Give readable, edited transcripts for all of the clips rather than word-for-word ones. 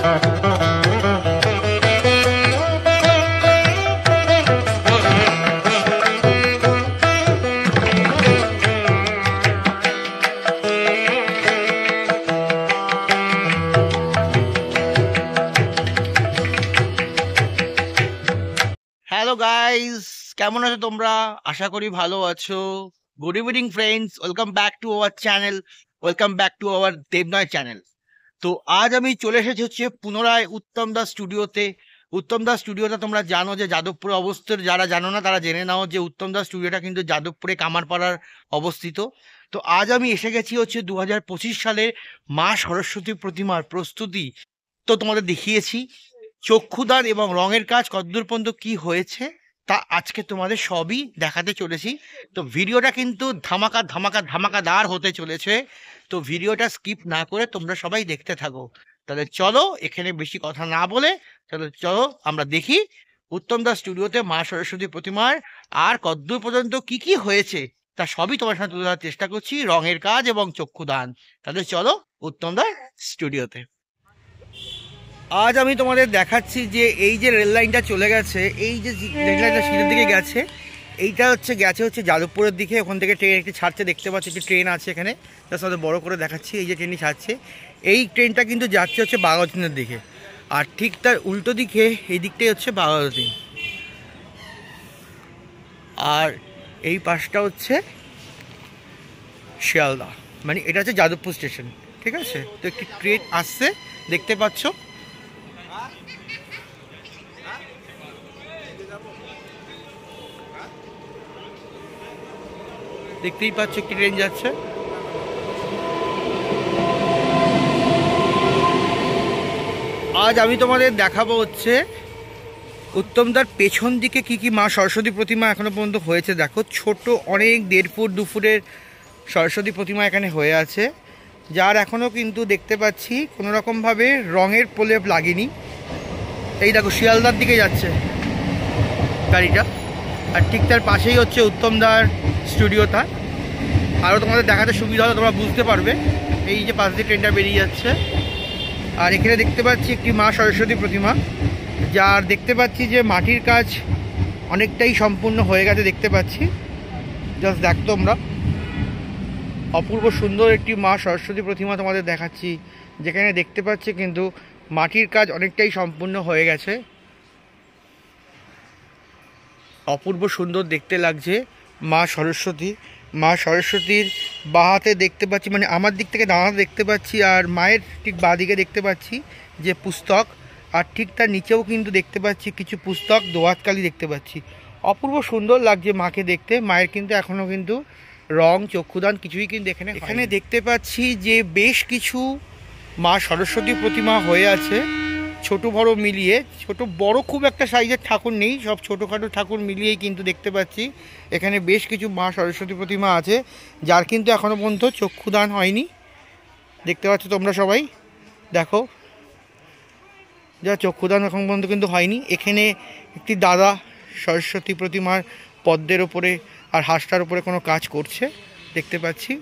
Hello guys, কেমন আছো তোমরা? আশা করি ভালো আছো। Good evening friends, welcome back to our channel, welcome back to our Debnoy channel. তো আজ আমি চলে এসেছি হচ্ছে পুনরায় উত্তম দাস স্টুডিওতে। উত্তম দাস স্টুডিওটা তোমরা জানো যে যাদবপুরে অবস্থিত, যারা জানো না তারা জেনে নাও যে উত্তম দাস স্টুডিওটা কিন্তু যাদবপুরে কামারপাড়ার অবস্থিত। তো আজ আমি এসে গেছি হচ্ছে 2025 সালে মা সরস্বতী প্রতিমার প্রস্তুতি। তো তোমাদের দেখিয়েছি চক্ষুদান এবং রঙের কাজ কতদূর পর্যন্ত কি হয়েছে, তা আজকে তোমাদের সবই দেখাতে চলেছি। তো ভিডিওটা কিন্তু ধামাকা ধামাকা ধামাকাদার হতে চলেছে। তো ভিডিওটা স্কিপ না করে তোমরা সবাই দেখতে থাকো। তাহলে চলো, এখানে বেশি কথা না বলে চলো আমরা দেখি উত্তম দাস স্টুডিওতে মা সরস্বতী প্রতিমার আর কতদূর পর্যন্ত কি কি হয়েছে, তা সবই তোমার সাথে তুলে ধরার চেষ্টা করছি, রঙের কাজ এবং চক্ষুদান। তাহলে চলো উত্তম দাস স্টুডিওতে। আজ আমি তোমাদের দেখাচ্ছি যে এই যে রেল লাইনটা চলে গেছে, এই যে রেল লাইনটা সিলের দিকে গেছে, এইটা গেছে হচ্ছে যাদবপুরের দিকে। ওখান থেকে ট্রেন একটি ছাড়ছে, দেখতে পাচ্ছি একটি ট্রেন আছে এখানে, তার সাথে বড় করে দেখাচ্ছি। এই যে ট্রেনটি ছাড়ছে, এই ট্রেনটা কিন্তু যাচ্ছে হচ্ছে বাঘাযতীনের দিকে, আর ঠিক তার উল্টো দিকে এই দিকটাই হচ্ছে বাঘাযতীন, আর এই পাশটা হচ্ছে শিয়ালদা, মানে এটা হচ্ছে যাদবপুর স্টেশন। ঠিক আছে, তো একটি ট্রেন আসছে, দেখতে পাচ্ছ। দেখতেই পাচ্ছ একটি ট্রেন যাচ্ছে। আজ আমি তোমাদের দেখাবো হচ্ছে উত্তমদার পেছন দিকে কি কি মা সরস্বতী প্রতিমা এখনো পর্যন্ত হয়েছে। দেখো, ছোট অনেক 1.5 ফুট 2 ফুটের সরস্বতী প্রতিমা এখানে হয়ে আছে, যার এখনও কিন্তু দেখতে পাচ্ছি কোনো রকমভাবে রঙের প্রলেপ লাগেনি। এই দেখো শিয়ালদার দিকে যাচ্ছে গাড়িটা, আর ঠিক তার পাশেই হচ্ছে উত্তমদার স্টুডিওটা। আরও তোমাদের দেখাতে সুবিধা হলে তোমরা বুঝতে পারবে। এই যে পাশ দিয়ে ট্রেনটা বেরিয়ে যাচ্ছে, আর এখানে দেখতে পাচ্ছি একটি মা সরস্বতী প্রতিমা, যার দেখতে পাচ্ছি যে মাটির কাজ অনেকটাই সম্পূর্ণ হয়ে গেছে। দেখতে পাচ্ছি, জাস্ট দেখ তোমরা, অপূর্ব সুন্দর একটি মা সরস্বতী প্রতিমা তোমাদের দেখাচ্ছি, যেখানে দেখতে পাচ্ছি কিন্তু মাটির কাজ অনেকটাই সম্পূর্ণ হয়ে গেছে। অপূর্ব সুন্দর দেখতে লাগছে মা সরস্বতী। মা সরস্বতীর বাঁ হাতে দেখতে পাচ্ছি, মানে আমার দিক থেকে ডান হাতে দেখতে পাচ্ছি, আর মায়ের ঠিক বাঁ দিকে দেখতে পাচ্ছি যে পুস্তক, আর ঠিক তার নিচেও কিন্তু দেখতে পাচ্ছি কিছু পুস্তক, দোয়াতকালি দেখতে পাচ্ছি। অপূর্ব সুন্দর লাগছে মাকে দেখতে। মায়ের কিন্তু এখনও কিন্তু রং চক্ষুদান কিছুই কিন্তু এখানে দেখতে পাচ্ছি যে বেশ কিছু মা সরস্বতী প্রতিমা হয়ে আছে, ছোট বড় মিলিয়ে। ছোট বড় খুব একটা সাইজের ঠাকুর নেই, সব ছোটোখাটো ঠাকুর মিলিয়েই কিন্তু দেখতে পাচ্ছি এখানে বেশ কিছু মা সরস্বতী প্রতিমা আছে, যার কিন্তু এখনও পর্যন্ত চক্ষুদান হয়নি। দেখতে পাচ্ছ তোমরা সবাই, দেখো, যা চক্ষুদান এখন পর্যন্ত কিন্তু হয়নি। এখানে একটি দাদা সরস্বতী প্রতিমার পদ্মের ওপরে আর হাঁসটার উপরে কোনো কাজ করছে, দেখতে পাচ্ছি।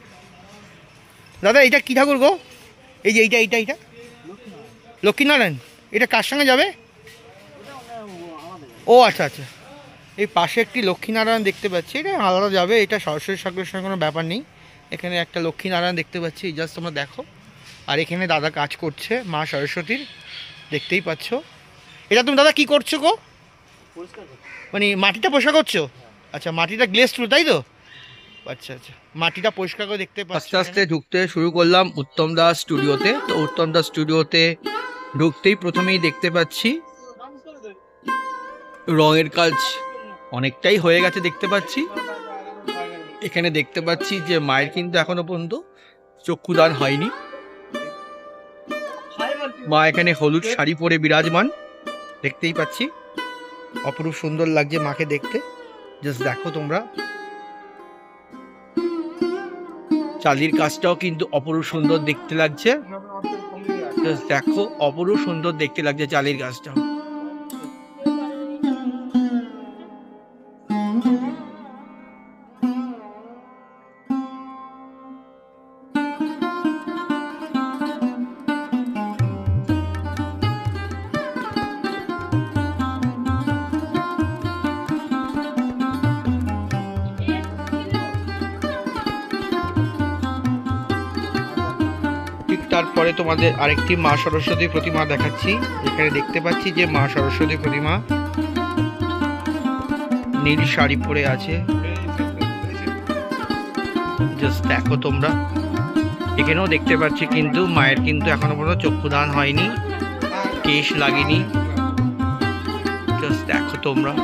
দাদা, এটা কী ঠাকুর গো? এই যে এইটা লক্ষ্মীনারায়ণ। এটা কার সঙ্গে যাবে? ও আচ্ছা আচ্ছা, এই পাশে একটি লক্ষ্মীনারায়ণ দেখতে পাচ্ছি, এটা আলাদা যাবে, এটা সরস্বতী ঠাকুরের সঙ্গে কোনো ব্যাপার নেই। এখানে একটা লক্ষ্মীনারায়ণ দেখতে পাচ্ছি, জাস্ট তোমরা দেখো। আর এখানে দাদা কাজ করছে মা সরস্বতীর, দেখতেই পাচ্ছ। এটা তুমি দাদা কি করছো গো? মানে মাটিটা পরিষ্কার করছো? আচ্ছা, মাটিটা গ্লেজ টু, তাই তো? আচ্ছা আচ্ছা, মাটিটা পরিষ্কার করে দেখতে পাচ্ছি। আস্তে আস্তে ঢুকতে শুরু করলাম উত্তম দাস স্টুডিওতে। তো উত্তম দাস স্টুডিওতে ঢুকতেই প্রথমেই দেখতে পাচ্ছি রঙের কাজ অনেকটাই হয়ে গেছে, দেখতে পাচ্ছি। এখানে দেখতে পাচ্ছি যে মায়ের কিন্তু এখনো পর্যন্ত চক্ষুদান হয়নি। মা এখানে হলুদ শাড়ি পরে বিরাজমান, দেখতেই পাচ্ছি। অপরূপ সুন্দর লাগছে মাকে দেখতে, জাস্ট দেখো তোমরা। চালির কাজটাও কিন্তু অপরূপ সুন্দর দেখতে লাগছে, জাস্ট দেখো, অপরূপ সুন্দর দেখতে লাগছে চালির কাজটাও। তারপরে তোমাদের আরেকটি মা সরস্বতী প্রতিমা দেখাচ্ছি। এখানে দেখতে পাচ্ছি যে মা সরস্বতী প্রতিমা নীল শাড়ি পরে আছে। জাস্ট দেখো তোমরা, এখানেও দেখতে পাচ্ছি কিন্তু মায়ের কিন্তু এখনো পর্যন্ত চক্ষুদান হয়নি, কেশ লাগেনি। জাস্ট দেখো তোমরা।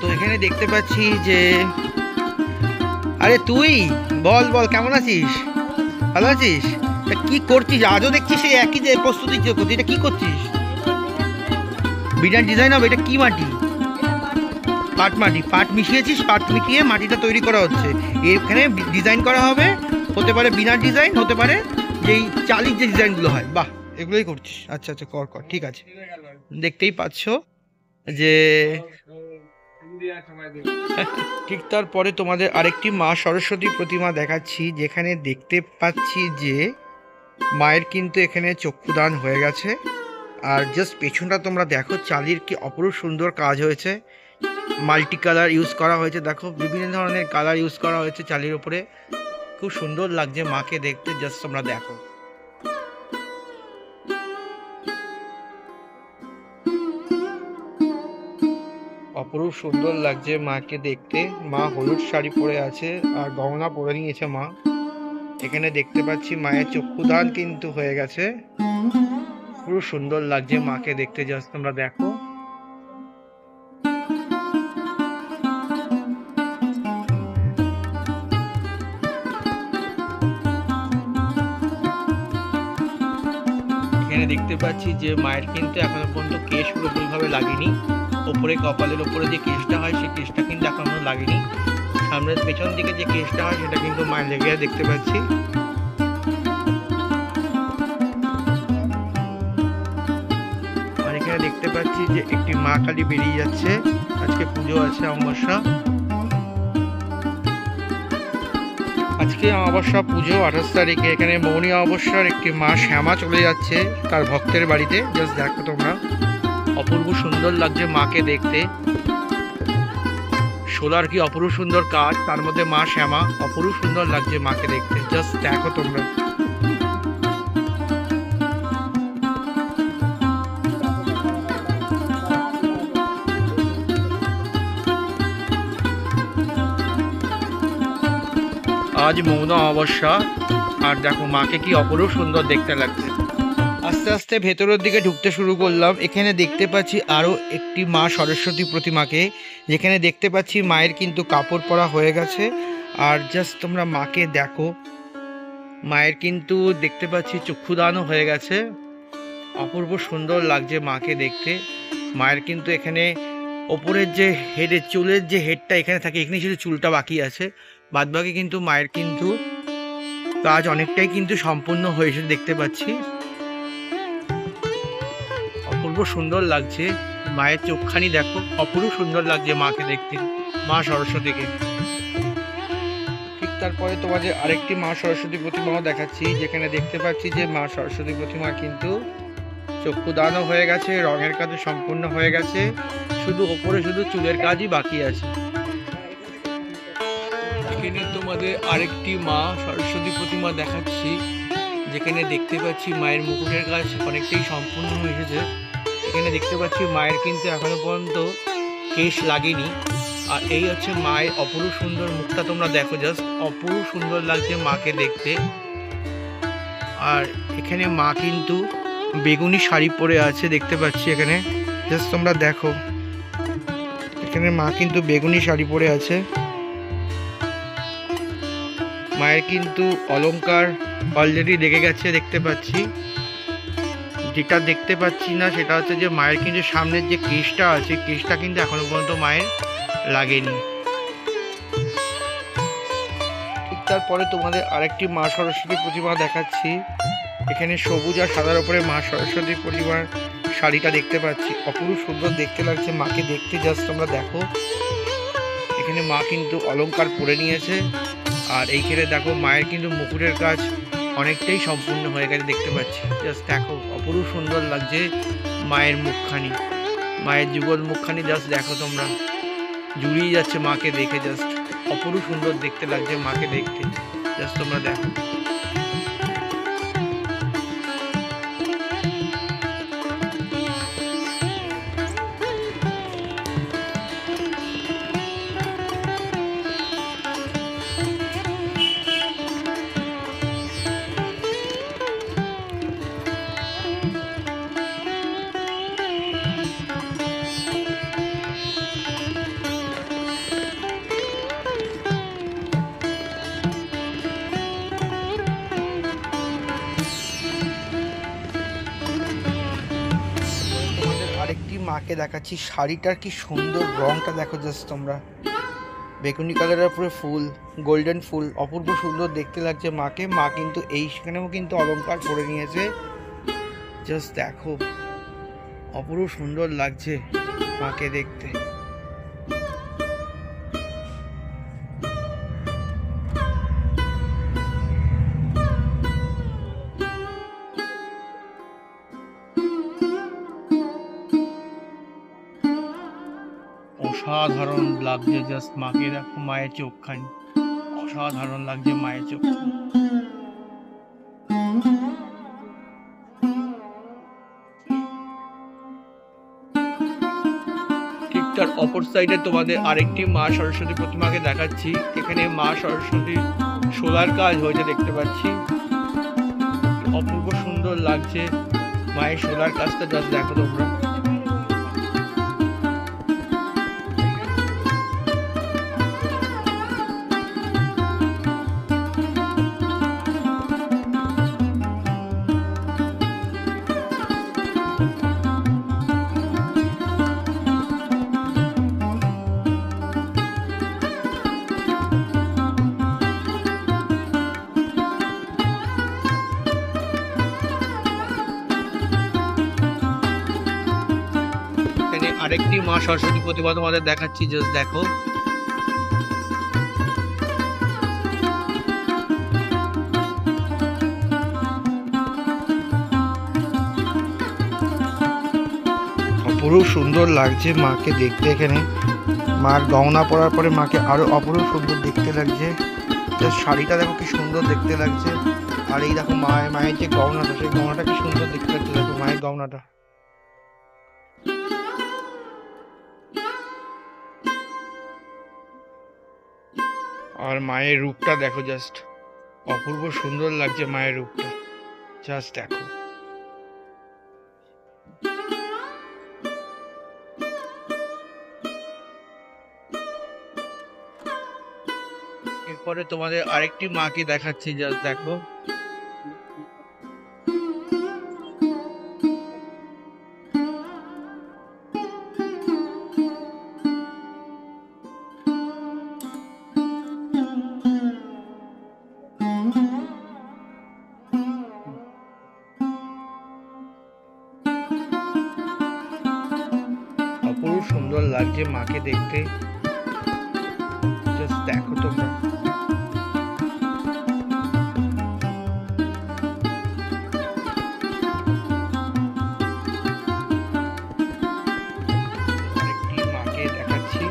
তো এখানে দেখতে পাচ্ছি যে, আরে তুই বল বল কেমন আছিস? ভালো আছিস? কি করছিস? আজও দেখছিস সেই একই যে প্রস্তুতি করছিস, এটা কি করছিস? বিরাট ডিজাইন হবে। এটা কি মাটি? পাট মাটি। পাট মিশিয়েছিস, পাট মিশিয়ে মাটিটা তৈরি করা হচ্ছে। এখানে ডিজাইন করা হবে, হতে পারে বিনার ডিজাইন, হতে পারে যেই চালির যে ডিজাইনগুলো হয়। বাহ, এগুলোই করছিস? আচ্ছা আচ্ছা, কর কর, ঠিক আছে। দেখতেই পাচ্ছ যে ঠিক তারপরে তোমাদের আরেকটি মা সরস্বতী প্রতিমা দেখাচ্ছি, যেখানে দেখতে পাচ্ছি যে মায়ের কিন্তু এখানে চক্ষুদান হয়ে গেছে। আর জাস্ট পেছনটা তোমরা দেখো, চালির কি অপরূপ সুন্দর কাজ হয়েছে। মাল্টি কালার ইউজ করা হয়েছে, দেখো বিভিন্ন ধরনের কালার ইউজ করা হয়েছে চালির উপরে। খুব সুন্দর লাগছে মাকে দেখতে, জাস্ট তোমরা দেখো। অপরূপ সুন্দর লাগছে মাকে দেখতে। মা হলুদ শাড়ি পরে আছে আর গহনা পরে নিয়েছে মা। এখানে দেখতে পাচ্ছি মায়ের চক্ষুদান কিন্তু হয়ে গেছে। খুব সুন্দর লাগছে মাকে দেখতে, জাস্ট তোমরা দেখো। এখানে দেখতে পাচ্ছি যে মায়ের কিন্তু এখনো পর্যন্ত কেশ পুরোপুরিভাবে লাগেনি। ওপরে কপালের ওপরে যে কেশটা হয় সেই কেশটা কিন্তু এখনো লাগেনি। সামনের পেছন দিকে যে কেশটা হয় সেটা কিন্তু মায়ের লেগে দেখতে পাচ্ছি। আর এখানে দেখতে পাচ্ছি যে একটি মা কালী বেরিয়ে যাচ্ছে। আজকে পুজো আছে, অমাবস্যা। আজকে অমাবস্যা পুজো 28 তারিখে। এখানে মৌনী অমাবস্যার একটি মা শ্যামা চলে যাচ্ছে তার ভক্তের বাড়িতে। জাস্ট দেখো তোমরা, অপূর্ব সুন্দর লাগছে মাকে দেখতে। সোলার কি অপরূপ সুন্দর কাজ, তার মধ্যে মা শ্যামা, অপরূপ সুন্দর লাগছে মাকে দেখতে। জাস্ট দেখো তোমরা। আজ মৌন অমাবস্যা, আর দেখো মাকে কি অপরূপ সুন্দর দেখতে লাগছে। আস্তে আস্তে ভেতরের দিকে ঢুকতে শুরু করলাম। এখানে দেখতে পাচ্ছি আরও একটি মা সরস্বতী প্রতিমাকে, যেখানে দেখতে পাচ্ছি মায়ের কিন্তু কাপড় পরা হয়ে গেছে। আর জাস্ট তোমরা মাকে দেখো, মায়ের কিন্তু দেখতে পাচ্ছি চক্ষুদানও হয়ে গেছে। অপূর্ব সুন্দর লাগছে মাকে দেখতে। মায়ের কিন্তু এখানে ওপরের যে হেডের চুলের যে হেডটা এখানে থাকে, এখানে শুধু চুলটা বাকি আছে। বাদবাকি কিন্তু মায়ের কিন্তু কাজ অনেকটাই কিন্তু সম্পূর্ণ হয়েছে দেখতে পাচ্ছি। অপূর্ব সুন্দর লাগছে মায়ের চোখখানি দেখো, অপূর্ব সুন্দর লাগছে মাকে দেখতে, মা সরস্বতীকে। ঠিক তারপরে তোমাদের আরেকটি মা সরস্বতী প্রতিমাও দেখাচ্ছি, যেখানে দেখতে পাচ্ছি যে মা সরস্বতী প্রতিমা কিন্তু চক্ষুদানও হয়ে গেছে, রঙের কাজও সম্পূর্ণ হয়ে গেছে, শুধু ওপরে শুধু চুলের কাজই বাকি আছে। এখানে তোমাদের আরেকটি মা সরস্বতী প্রতিমা দেখাচ্ছি, যেখানে দেখতে পাচ্ছি মায়ের মুকুটের কাজ অনেকটাই সম্পূর্ণ হয়ে এসেছে। এখানে দেখতে পাচ্ছি মায়ের কিন্তু এখনো পর্যন্ত কেশ লাগেনি। আর এই হচ্ছে মায়ের অপরূপ সুন্দর মুখটা, তোমরা দেখো, জাস্ট অপরূপ সুন্দর লাগছে মাকে দেখতে। আর এখানে মা কিন্তু বেগুনি শাড়ি পরে আছে দেখতে পাচ্ছি। এখানে জাস্ট তোমরা দেখো, এখানে মা কিন্তু বেগুনি শাড়ি পরে আছে। মায়ের কিন্তু অলংকার অলরেডি লেগে গেছে দেখতে পাচ্ছি। যেটা দেখতে পাচ্ছি না সেটা হচ্ছে যে মায়ের কিন্তু সামনের যে কেশটা আছে, কেশটা কিন্তু এখনো পর্যন্ত মায়ের লাগেনি। ঠিক তারপরে তোমাদের আরেকটি মা সরস্বতী প্রতিমা দেখাচ্ছি। এখানে সবুজ আর সাদার উপরে মা সরস্বতী প্রতিমার শাড়িটা দেখতে পাচ্ছি, অপূর্ব সুন্দর দেখতে লাগছে মাকে দেখতে। জাস্ট তোমরা দেখো, এখানে মা কিন্তু অলংকার পরে নিয়েছে। আর এইখানে দেখো মায়ের কিন্তু মুকুটের কাজ অনেকটাই সম্পূর্ণ হয়ে গেছে দেখতে পাচ্ছি। জাস্ট দেখো, অপরূপ সুন্দর লাগছে মায়ের মুখখানি, মায়ের যুগল মুখখানি জাস্ট দেখো তোমরা, জুড়িয়ে যাচ্ছে মাকে দেখে, জাস্ট অপরূপ সুন্দর দেখতে লাগছে মাকে দেখতে, জাস্ট তোমরা দেখো। আরেকটি মাকে দেখাচ্ছি, শাড়িটার কি সুন্দর রংটা দেখো জাস্ট তোমরা, বেগুনি কালারের উপরে ফুল, গোল্ডেন ফুল, অপূর্ব সুন্দর দেখতে লাগছে মাকে। মা কিন্তু এইখানেও কিন্তু অলংকার পরে নিয়েছে, জাস্ট দেখো অপূর্ব সুন্দর লাগছে মাকে দেখতে। অসাধারণ লাগছে জাস্ট মাকে দেখো, মায়ের চোখখানি অসাধারণ লাগছে, মায়ের চোখ। ঠিক তার অপর সাইডে তোমাদের আরেকটি মা সরস্বতী প্রতিমাকে দেখাচ্ছি। এখানে মা সরস্বতীর শোলার কাজ হয়েছে দেখতে পাচ্ছি, অপূর্ব সুন্দর লাগছে মায়ের শোলার কাজটা, জাস্ট দেখো তোমরা। আরেকটি মা সরস্বতী প্রতিমা তোমাদের দেখাচ্ছি, জাস্ট দেখো। অপরূপ সুন্দর লাগছে মাকে দেখতে। এখানে মার গহনা পরার পরে মাকে আরো অপরূপ সুন্দর দেখতে লাগছে, শাড়িটা দেখো কি সুন্দর দেখতে লাগছে। আর এই দেখো মায়ের যে গহনাটা, সেই গহনাটা কি সুন্দর দেখতে লাগছে, দেখো মায়ের গহনাটা। আর মায়ের রূপটা দেখো, জাস্ট অপূর্ব সুন্দর লাগছে মায়ের রূপটা, জাস্ট দেখো। এরপরে তোমাদের আরেকটি মাকে দেখাচ্ছি, জাস্ট দেখো। অপূর্ব সুন্দর লাগছে মাকে দেখতে, জাস্ট দেখো তোমরা। আরেকটি মাকে দেখাচ্ছি,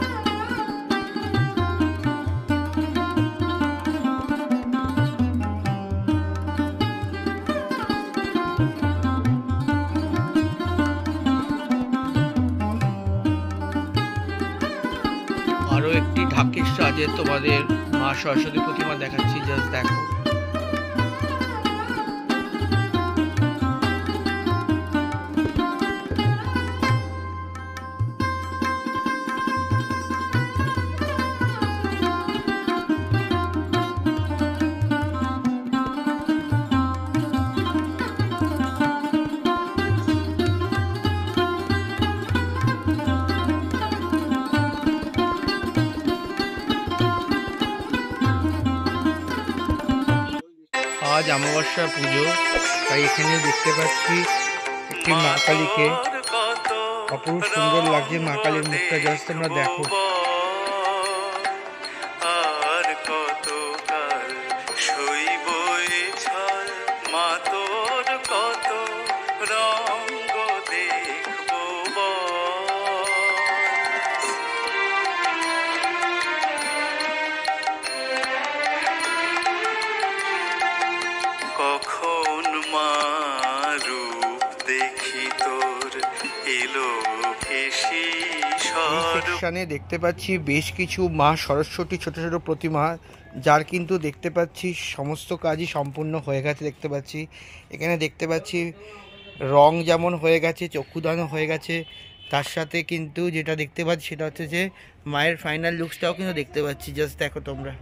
আরো একটি ঢাকের সাজে তোমাদের মা সরস্বতী প্রতিমা দেখাচ্ছি, জাস্ট দেখো। আজ অমাবস্যা পুজো, তাই এখানে দেখতে পাচ্ছি একটি মা কালীকে, অপূর্ব সুন্দর লাগছে মা কালীর মুখটা, জাস্ট তোমরা দেখো। আর কত কাল সইব মা তোর কত রঙ্গ দেখ এই সেকশনে দেখতে পাচ্ছি বেশ কিছু মা সরস্বতী ছোট ছোট প্রতিমা, যার কিন্তু দেখতে পাচ্ছি সমস্ত কাজই সম্পূর্ণ হয়ে গেছে। দেখতে পাচ্ছি এখানে দেখতে পাচ্ছি রং যেমন হয়ে গেছে, চক্ষুদানও হয়ে গেছে, তার সাথে কিন্তু যেটা দেখতে পাচ্ছি সেটা হচ্ছে যে মায়ের ফাইনাল লুকসটাও কিন্তু দেখতে পাচ্ছি। জাস্ট দেখো তোমরা,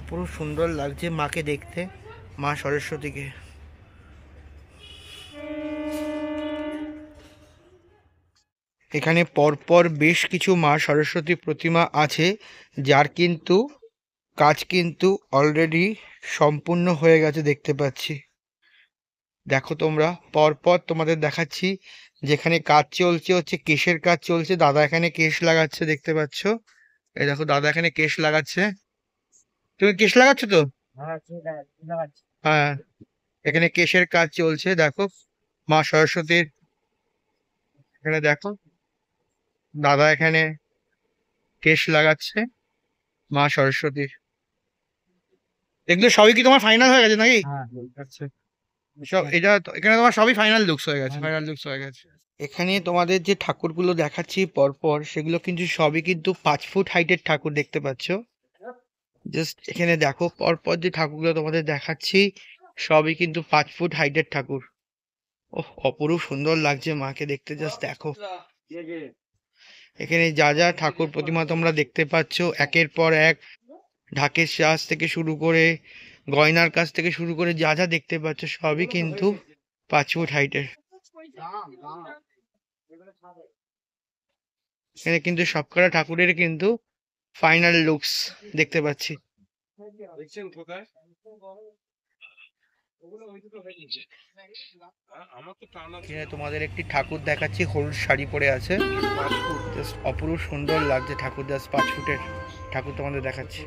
পুরো সুন্দর লাগছে মাকে দেখতে, মা সরস্বতীকে। এখানে পরপর বেশ কিছু মা সরস্বতী প্রতিমা আছে, যার কিন্তু কাজ কিন্তু অলরেডি সম্পূর্ণ হয়ে গেছে দেখতে পাচ্ছি। দেখো তোমরা, পরপর তোমাদের দেখাচ্ছি। যেখানে কাজ চলছে হচ্ছে কেশের কাজ চলছে, দাদা এখানে কেশ লাগাচ্ছে দেখতে পাচ্ছ। এই দেখো দাদা এখানে কেশ লাগাচ্ছে। তুমি কেশ লাগাচ্ছ তো? হ্যাঁ, এখানে কেশের কাজ চলছে। দেখো মা সরস্বতীর, এখানে দেখো দাদা এখানে কেশ লাগাচ্ছে মা সরস্বতীর। এগুলো সবই কি তোমার ফাইনাল হয়ে গেছে নাকি? আচ্ছা, সব এটা এখানে তোমার সবই ফাইনাল লুকস হয়ে গেছে, ফাইনাল লুকস হয়ে গেছে। এখানে তোমাদের যে ঠাকুরগুলো দেখাচ্ছি পরপর, সেগুলো কিন্তু সবই কিন্তু 5 ফুট হাইটের ঠাকুর দেখতে পাচ্ছ। জাস্ট এখানে দেখো পরপর যে ঠাকুরগুলো তোমাদের দেখাচ্ছি সবই কিন্তু 5 ফুট হাইটের ঠাকুর। ওহ, অপরূপ সুন্দর লাগছে মাকে দেখতে। জাস্ট দেখো এখানে যা যা ঠাকুর প্রতিমা তোমরা দেখতে পাচ্ছ, একের পর এক ঢাকের সাজ থেকে শুরু করে গয়নার কাছ থেকে শুরু করে যা যা দেখতে পাচ্ছ সবই কিন্তু 5 ফুট হাইটের। এখানে কিন্তু সবকটা ঠাকুরের কিন্তু ফাইনাল লুকস দেখতে পাচ্ছি। এখানে তোমাদের একটি ঠাকুর দেখাচ্ছি, হলুদ শাড়ি পরে আছে, জাস্ট অপরূপ সুন্দর লাগছে ঠাকুর। জাস্ট 5 ফুটের ঠাকুর তোমাদের দেখাচ্ছি।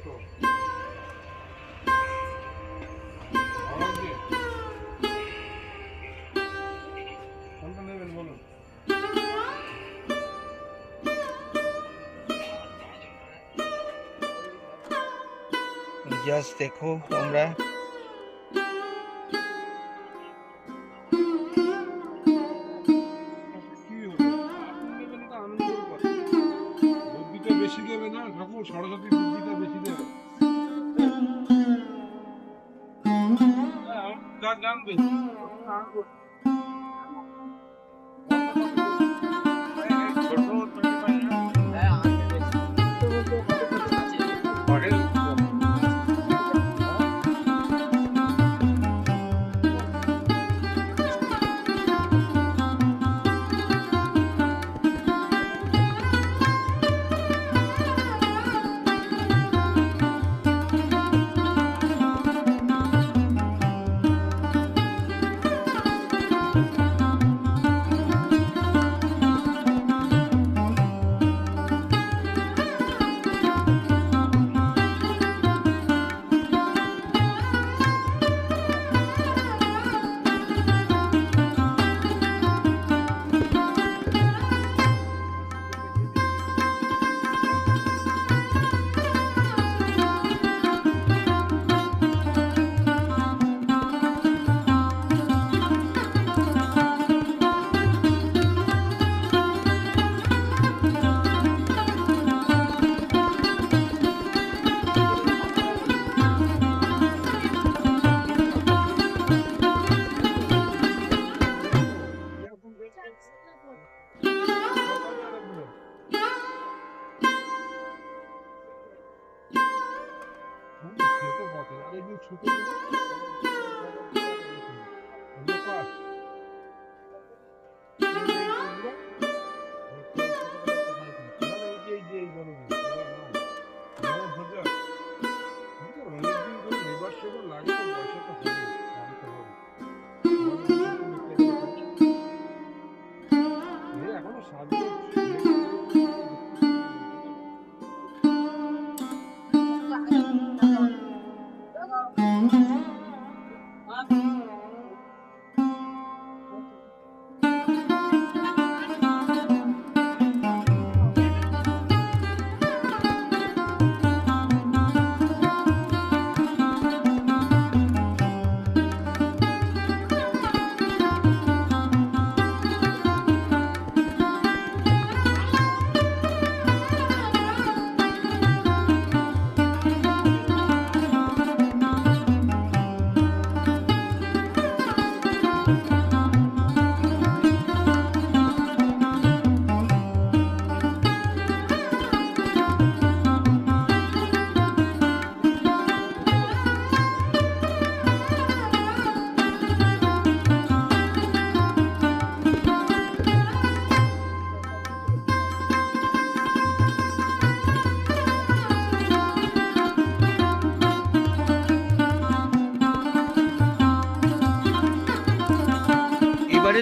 জাস্ট দেখো তোমরা, বেশি দেবে না ঠাকুর, সরস্বতী বুদ্ধিটা বেশি দেবে। জানবে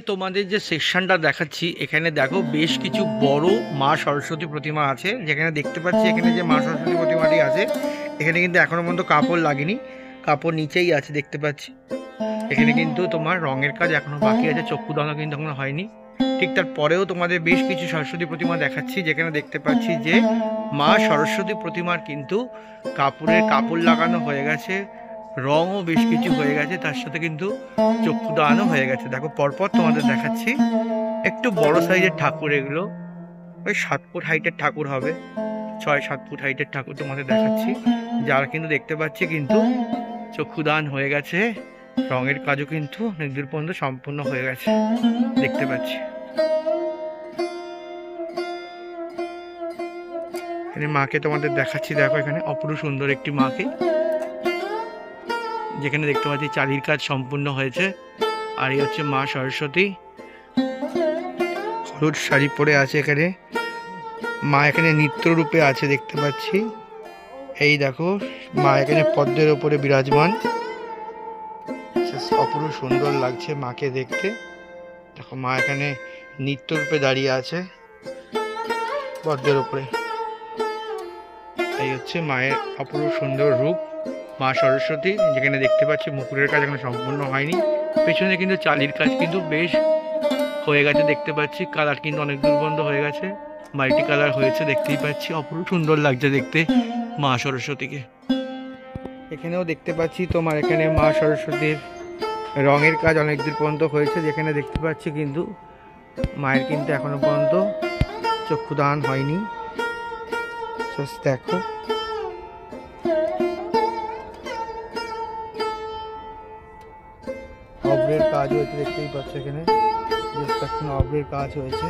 তোমাদের যে সেকশনটা দেখাচ্ছি এখানে দেখো বেশ কিছু বড় মা সরস্বতী প্রতিমা আছে, যেখানে দেখতে পাচ্ছি এখানে যে মা সরস্বতী প্রতিমাটি আছে এখানে কিন্তু এখনো পর্যন্ত কাপড় লাগেনি, কাপড় নিচেই আছে দেখতে পাচ্ছি। এখানে কিন্তু তোমার রঙের কাজ এখনো বাকি আছে, চক্ষু দানা কিন্তু এখনো হয়নি। ঠিক তারপরেও তোমাদের বেশ কিছু সরস্বতী প্রতিমা দেখাচ্ছি, যেখানে দেখতে পাচ্ছি যে মা সরস্বতী প্রতিমার কিন্তু কাপড় লাগানো হয়ে গেছে, রঙও বেশ কিছু হয়ে গেছে, তার সাথে কিন্তু চক্ষু দানও হয়ে গেছে। দেখো পরপর তোমাদের দেখাচ্ছি। একটু বড় সাইজের ঠাকুর এগুলো, ওই 7 ফুট হাইটের ঠাকুর হবে, 6-7 ফুট হাইটের ঠাকুর তোমাদের দেখাচ্ছি, যারা কিন্তু দেখতে পাচ্ছি কিন্তু চক্ষুদান হয়ে গেছে, রঙের কাজও কিন্তু অনেক দূর পর্যন্ত সম্পূর্ণ হয়ে গেছে দেখতে পাচ্ছি। এখানে মাকে তোমাদের দেখাচ্ছি, দেখো এখানে অপরূপ সুন্দর একটি মাকে, যেখানে দেখতে পাচ্ছি চাঁদির কাজ সম্পূর্ণ হয়েছে। আর এই হচ্ছে মা সরস্বতী, হলুদ শাড়ি পরে আছে এখানে মা, এখানে নৃত্য রূপে আছে দেখতে পাচ্ছি। এই দেখো মা এখানে পদ্মের ওপরে বিরাজমান, অপরূপ সুন্দর লাগছে মাকে দেখতে। দেখো মা এখানে নৃত্য রূপে দাঁড়িয়ে আছে পদ্মের ওপরে। এই হচ্ছে মায়ের অপরূপ সুন্দর রূপ মা সরস্বতী, যেখানে দেখতে পাচ্ছি মুকুরের কাজ এখনো সম্পূর্ণ হয়নি, পেছনে কিন্তু চালির কাজ কিন্তু বেশ হয়ে গেছে দেখতে পাচ্ছি, কালার কিন্তু অনেক দূর বন্ধ হয়ে গেছে, মাল্টি কালার হয়েছে দেখতেই পাচ্ছি, অপরূপ সুন্দর লাগছে দেখতে মা সরস্বতীকে। এখানেও দেখতে পাচ্ছি তোমার এখানে মা সরস্বতীর রঙের কাজ অনেক দূর পর্যন্ত হয়েছে, যেখানে দেখতে পাচ্ছি কিন্তু মায়ের কিন্তু এখনো পর্যন্ত চক্ষুদান হয়নি। দেখো অব্রের কাজ হয়েছে দেখতেই পাচ্ছ, এখানে অব্রের কাজ হয়েছে,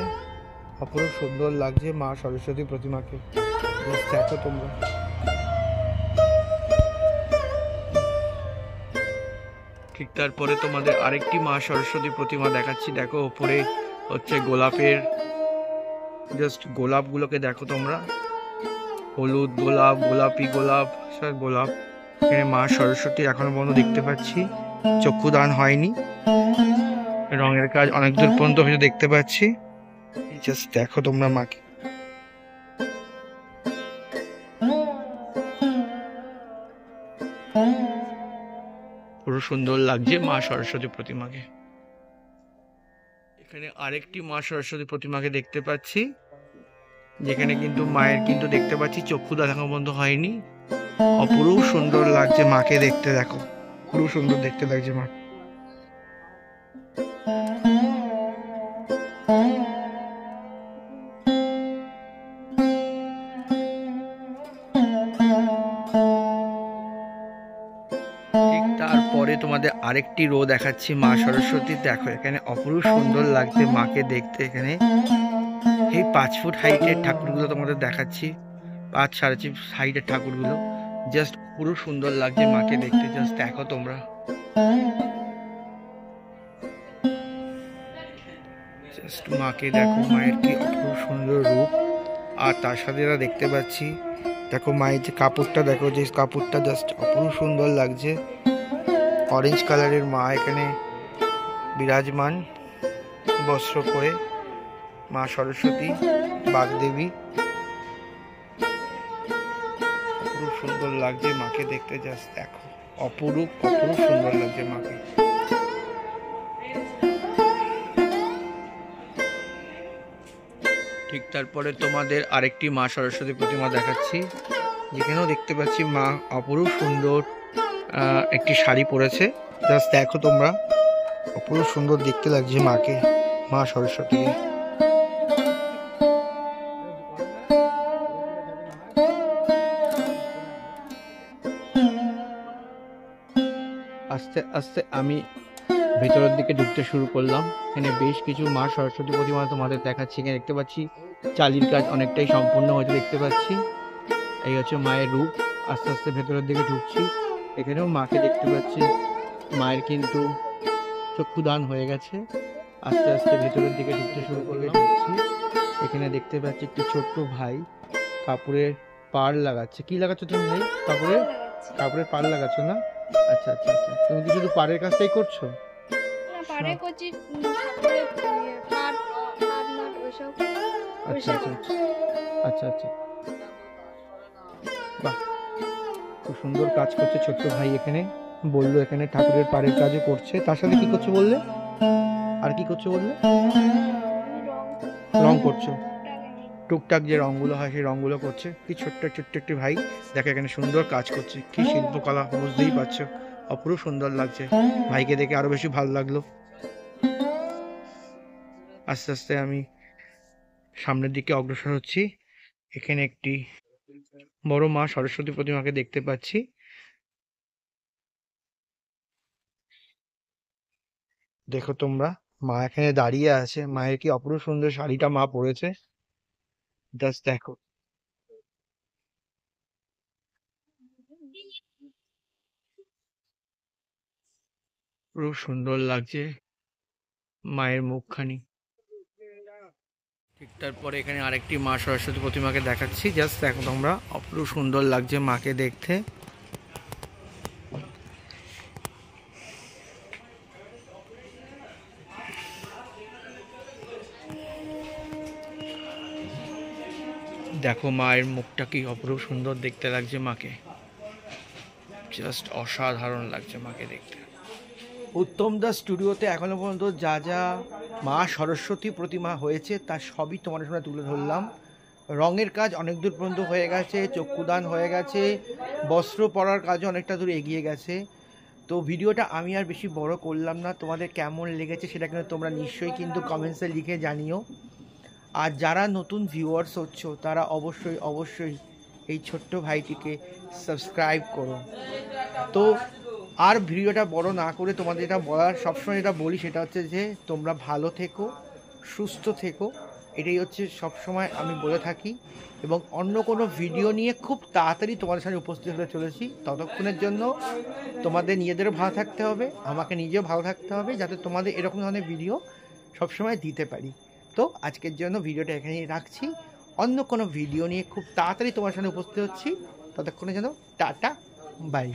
অপরূপ সুন্দর লাগছে মা সরস্বতী প্রতিমাকে, দেখো তোমরা। ঠিক তারপরে তোমাদের আরেকটি মা সরস্বতী প্রতিমা দেখাচ্ছি, দেখো ওপরে হচ্ছে গোলাপের, জাস্ট গোলাপগুলোকে দেখো তোমরা, হলুদ গোলাপ, গোলাপি গোলাপ, সব গোলাপ। এখানে মা সরস্বতী এখনো পর্যন্ত দেখতে পাচ্ছি চক্ষুদান হয়নি, রঙের কাজ অনেক দূর পর্যন্ত হয়েছে দেখতে পাচ্ছি, জাস্ট দেখো তোমরা মাকে। পুরো সুন্দর লাগছে মা সরস্বতী প্রতিমাকে। এখানে আরেকটি মা সরস্বতী প্রতিমাকে দেখতে পাচ্ছি, যেখানে কিন্তু মায়ের কিন্তু দেখতে পাচ্ছি চক্ষুদান এখনো বন্ধ হয়নি, অপরূপ সুন্দর লাগছে মাকে দেখতে, দেখো পুরো সুন্দর দেখতে লাগছে মা। ঠিক তারপরে তোমাদের আরেকটি রো দেখাচ্ছি মা সরস্বতী, দেখো এখানে অপরূপ সুন্দর লাগছে মাকে দেখতে। এখানে এই 5 ফুট হাইটের ঠাকুরগুলো তোমাদের দেখাচ্ছি, 5-6.5 হাইটের ঠাকুরগুলো, জাস্ট পুরো সুন্দর লাগছে মাকে দেখতে, জাস্ট দেখো তোমরা। জাস্ট মাকে দেখো, মায়ের কি অপরূপ সুন্দর রূপ। আর তার সাথে যেটা দেখতে পাচ্ছি, দেখো মায়ের যে কাপড়টা, দেখো যে কাপড়টা জাস্ট অপরূপ সুন্দর লাগছে, অরেঞ্জ কালারের মা এখানে বিরাজমান বস্ত্র পরে, মা সরস্বতী বাগদেবী, অপরূপ সুন্দর লাগছে মাকে দেখতে, জাস্ট দেখো অপরূপ সুন্দর লাগছে মাকে। ঠিক তারপরে তোমাদের আরেকটি মা সরস্বতী প্রতিমা দেখাচ্ছি, যেখানেও দেখতে পাচ্ছি মা অপরূপ সুন্দর একটি শাড়ি পরেছে, জাস্ট দেখো তোমরা অপরূপ সুন্দর দেখতে লাগছে মাকে, মা সরস্বতীকে। আস্তে আস্তে আমি ভেতরের দিকে ঢুকতে শুরু করলাম। এখানে বেশ কিছু মা সরস্বতী প্রতিমা তোমাদের দেখাচ্ছি। এখানে দেখতে পাচ্ছি চালির কাজ অনেকটাই সম্পূর্ণ হয়েছে দেখতে পাচ্ছি। এই হচ্ছে মায়ের রূপ। আস্তে আস্তে ভেতরের দিকে ঢুকছি, এখানেও মাকে দেখতে পাচ্ছি, মায়ের কিন্তু চক্ষুদান হয়ে গেছে। আস্তে আস্তে ভেতরের দিকে ঢুকতে শুরু করলে ঢুকছি। এখানে দেখতে পাচ্ছি একটি ছোট্ট ভাই কাপড়ের পাড় লাগাচ্ছে। কি লাগাচ্ছ তুমি ভাই? কাপড়ের পাড় লাগাচ্ছ না? আচ্ছা আচ্ছা আচ্ছা, তুমি কি শুধু পাড়ের কাজটাই করছো? পারে করছি ঠাকুরের পাট পাট নাট ওইসব আচ্ছা আচ্ছা আচ্ছা আচ্ছা বাহ, খুব সুন্দর কাজ করছে ছোট্ট ভাই। এখানে বললো এখানে ঠাকুরের পাড়ের কাজও করছে, তার সাথে কি করছে বললে? আর কি করছে বললে? রং করছো, টুকটাক যে রংগুলো হয় সেই রংগুলো করছে। কি ছোট্ট ছোট্ট একটি ভাই, দেখো এখানে সুন্দর কাজ করছে। কি শিল্পকলা, বুঝতেই পারছো, অপরূপ সুন্দর লাগছে। ভাইকে দেখে আরো বেশি ভালো লাগলো। আস্তে আস্তে আমি সামনের দিকে অগ্রসর হচ্ছি। এখানে একটি বড় মা সরস্বতী প্রতিমাকে দেখতে পাচ্ছি। দেখো তোমরা, মা এখানে দাঁড়িয়ে আছে। মায়ের কি অপরূপ সুন্দর শাড়িটা মা পরেছে, জাস্ট দেখো। পুরো সুন্দর লাগছে মায়ের মুখখানি। ঠিক তারপরে এখানে আরেকটি মা সরস্বতী প্রতিমাকে দেখাচ্ছি, জাস্ট দেখো তোমরা, অপরূপ সুন্দর লাগছে মাকে দেখতে। দেখো মায়ের মুখটা কি অপরূপ সুন্দর দেখতে লাগছে মাকে, জাস্ট অসাধারণ লাগছে মাকে দেখতে। উত্তম দাস স্টুডিওতে এখনো পর্যন্ত যা যা মা সরস্বতী প্রতিমা হয়েছে তার সবই তোমাদের সামনে তুলে ধরলাম। রঙের কাজ অনেক দূর পর্যন্ত হয়ে গেছে, চক্ষুদান হয়ে গেছে, বস্ত্র পরার কাজও অনেকটা দূর এগিয়ে গেছে। তো ভিডিওটা আমি আর বেশি বড় করলাম না, তোমাদের কেমন লেগেছে সেটা কিন্তু তোমরা নিশ্চয়ই কিন্তু কমেন্টসে লিখে জানিও। আর যারা নতুন ভিউয়ার্স হচ্ছ তারা অবশ্যই অবশ্যই এই ছোট্ট ভাইটিকে সাবস্ক্রাইব করো। তো আর ভিডিওটা বড় না করে তোমাদের এটা বলার, সবসময় যেটা বলি সেটা হচ্ছে যে তোমরা ভালো থেকো, সুস্থ থেকো, এটাই হচ্ছে সবসময় আমি বলে থাকি। এবং অন্য কোনো ভিডিও নিয়ে খুব তাড়াতাড়ি তোমাদের সামনে উপস্থিত হতে চলেছি। ততক্ষণের জন্য তোমাদের নিজেদেরও ভালো থাকতে হবে, আমাকে নিজেও ভালো থাকতে হবে, যাতে তোমাদের এরকম ধরনের ভিডিও সবসময় দিতে পারি। তো আজকের জন্য ভিডিওটা এখানেই রাখছি। অন্য কোনো ভিডিও নিয়ে খুব তাড়াতাড়ি তোমার সামনে উপস্থিত হচ্ছি। ততক্ষণে যেন টাটা, বাই।